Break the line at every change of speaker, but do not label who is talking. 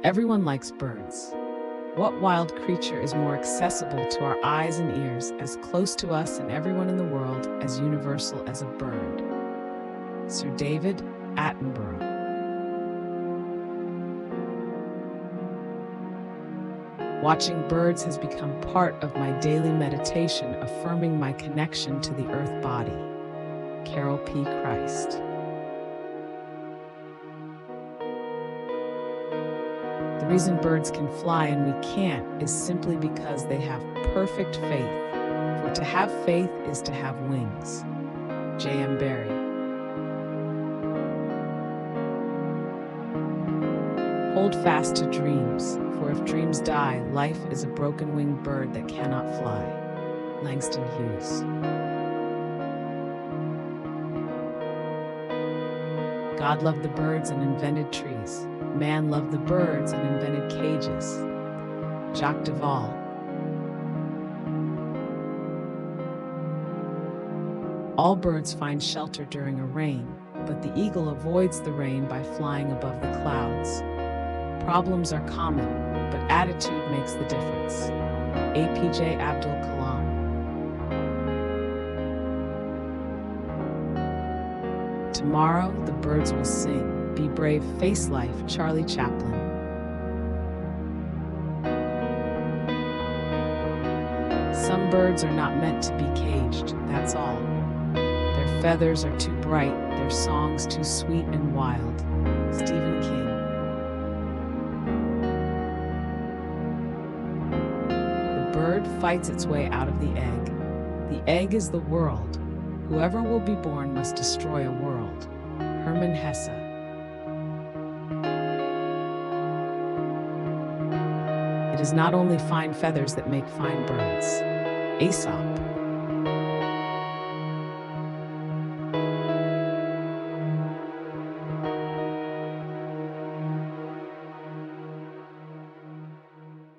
Everyone likes birds. What wild creature is more accessible to our eyes and ears, as close to us and everyone in the world, as universal as a bird? Sir David Attenborough. Watching birds has become part of my daily meditation, affirming my connection to the earth body. Carol P. Christ. The reason birds can fly and we can't is simply because they have perfect faith. For to have faith is to have wings. J.M. Barrie. Hold fast to dreams, for if dreams die, life is a broken-winged bird that cannot fly. Langston Hughes. God loved the birds and invented trees. Man loved the birds and invented cages. Jacques Duvall. All birds find shelter during a rain, but the eagle avoids the rain by flying above the clouds. Problems are common, but attitude makes the difference. APJ Abdul Kalam. Tomorrow the birds will sing. Be brave, face life. Charlie Chaplin. Some birds are not meant to be caged, that's all. Their feathers are too bright, their songs too sweet and wild. Stephen King. The bird fights its way out of the egg. The egg is the world. Whoever will be born must destroy a world. Hermann Hesse. It is not only fine feathers that make fine birds. Aesop.